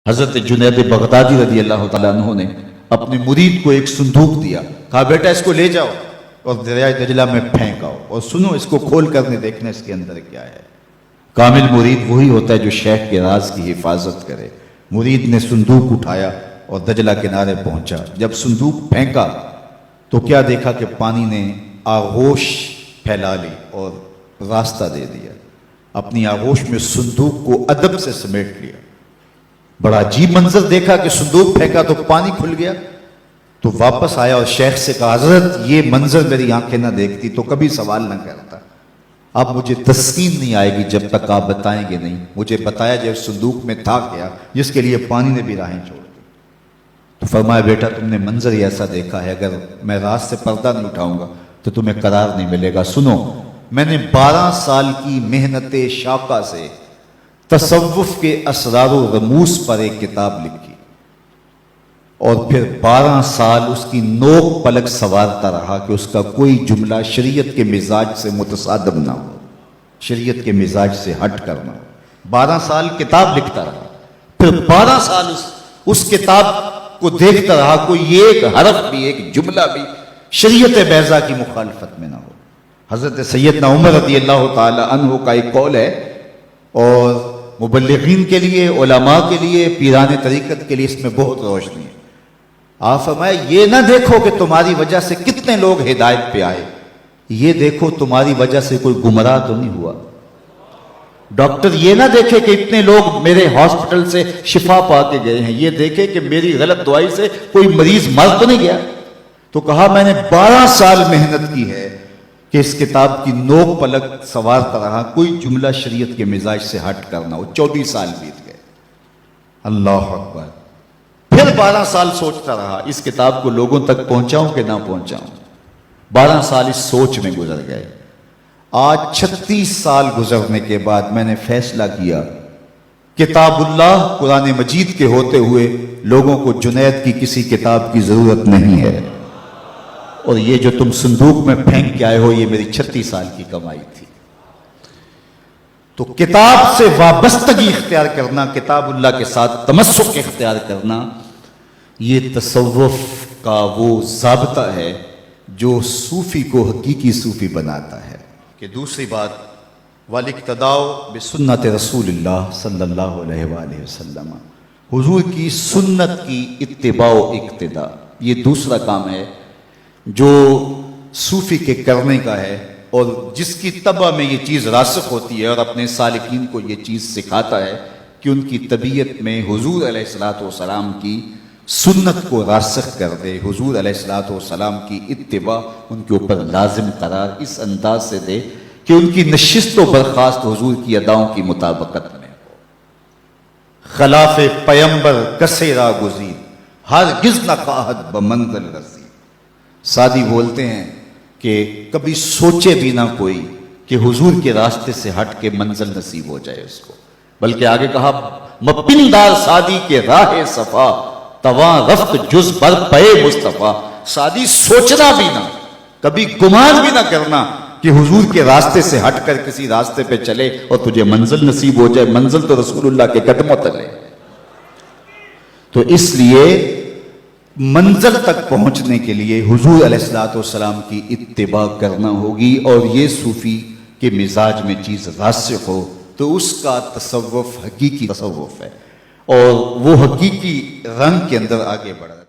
حضرت جنید بغدادی رضی اللہ تعالیٰ عنہ نے اپنے مرید کو ایک صندوق دیا، کہا بیٹا اس کو لے جاؤ اور دریائے دجلہ میں پھینک آؤ اور سنو اس کو کھول کر دیکھنا اس کے اندر کیا ہے۔ کامل مرید وہی ہوتا ہے جو شیخ کے راز کی حفاظت کرے۔ مرید نے صندوق اٹھایا اور دجلہ کنارے پہنچا۔ جب صندوق پھینکا تو کیا دیکھا کہ پانی نے آغوش پھیلا لی اور راستہ دے دیا۔ اپنی آغوش میں صندوق کو ادب سے سمیٹ لیا۔ بڑا عجیب منظر دیکھا کہ صندوق پھینکا تو پانی کھل گیا، تو واپس آیا اور شیخ سے کہا حضرت یہ منظر میری آنکھیں نہ دیکھتی تو کبھی سوال نہ کرتا، اب مجھے تسکین نہیں آئے گی جب تک آپ بتائیں گے نہیں۔ مجھے بتایا جب صندوق میں تھا کیا جس کے لیے پانی نے بھی راہیں چھوڑ دی۔ تو فرمایا بیٹا تم نے منظر ہی ایسا دیکھا ہے، اگر میں راز سے پردہ نہیں اٹھاؤں گا تو تمہیں قرار نہیں ملے گا۔ سنو، میں نے 12 سال کی محنت شاقہ سے تصوف کے اسرار و رموز پر ایک کتاب لکھی اور پھر 12 سال اس کی نوک پلک سوارتا رہا کہ اس کا کوئی جملہ شریعت کے مزاج سے متصادم نہ ہو، شریعت کے مزاج سے ہٹ کر نہ ہو۔ 12 سال کتاب لکھتا رہا، پھر 12 سال اس کتاب کو دیکھتا رہا کوئی ایک حرف بھی، ایک جملہ بھی شریعت بیضا کی مخالفت میں نہ ہو۔ حضرت سیدنا عمر رضی اللہ تعالی عنہ کا ایک قول ہے، اور مبلغین کے لیے، علماء کے لیے، پیران طریقت کے لیے اس میں بہت روشنی ہے۔ آپ فرمائے یہ نہ دیکھو کہ تمہاری وجہ سے کتنے لوگ ہدایت پہ آئے، یہ دیکھو تمہاری وجہ سے کوئی گمراہ تو نہیں ہوا۔ ڈاکٹر یہ نہ دیکھے کہ اتنے لوگ میرے ہاسپٹل سے شفا پا کے گئے ہیں، یہ دیکھے کہ میری غلط دعائی سے کوئی مریض مر تو نہیں گیا۔ تو کہا میں نے 12 سال محنت کی ہے کہ اس کتاب کی نوک پلک سوارتا رہا، کوئی جملہ شریعت کے مزاج سے ہٹ کرنا ہو۔ 24 سال بیت گئے۔ اللہ اکبر۔ پھر 12 سال سوچتا رہا اس کتاب کو لوگوں تک پہنچاؤں کہ نہ پہنچاؤں۔ 12 سال اس سوچ میں گزر گئے۔ آج 36 سال گزرنے کے بعد میں نے فیصلہ کیا کتاب اللہ قرآن مجید کے ہوتے ہوئے لوگوں کو جنید کی کسی کتاب کی ضرورت نہیں ہے، اور یہ جو تم صندوق میں پھینک کے آئے ہو یہ میری 36 سال کی کمائی تھی۔ تو کتاب سے وابستگی اختیار کرنا، کتاب اللہ کے ساتھ تمسک اختیار کرنا، یہ تصوف کا وہ ضابطہ ہے جو صوفی کو حقیقی صوفی بناتا ہے۔ کہ دوسری بات والاقتداء بسنت رسول اللہ صلی اللہ علیہ وآلہ وسلم، حضور کی سنت کی اتباع و اقتداء، یہ دوسرا کام ہے جو صوفی کے کرنے کا ہے، اور جس کی طبع میں یہ چیز راسخ ہوتی ہے اور اپنے سالکین کو یہ چیز سکھاتا ہے کہ ان کی طبیعت میں حضور علیہ السلام کی سنت کو راسخ کر دے، حضور علیہ السلام کی اتباع ان کے اوپر لازم قرار اس انداز سے دے کہ ان کی نشست و برخاست حضور کی اداؤں کی مطابقت میں ہو۔ خلاف پیمبر کسے را گزیر، ہرگز نہ خواہد بمنزل رسید۔ سادی بولتے ہیں کہ کبھی سوچے بھی نہ کوئی کہ حضور کے راستے سے ہٹ کے منزل نصیب ہو جائے اس کو، بلکہ آگے کہا مپندار سادی کے راہ صفا، تواں رفت جز بر پے مصطفیٰ۔ سادی سوچنا بھی نہ، کبھی گمان بھی نہ کرنا کہ حضور کے راستے سے ہٹ کر کسی راستے پہ چلے اور تجھے منزل نصیب ہو جائے۔ منزل تو رسول اللہ کے قدموں تلے۔ تو اس لیے منزل تک پہنچنے کے لیے حضور علیہ السلام کی اتباع کرنا ہوگی، اور یہ صوفی کے مزاج میں چیز راسخ ہو تو اس کا تصوف حقیقی تصوف ہے، اور وہ حقیقی رنگ کے اندر آگے بڑھا۔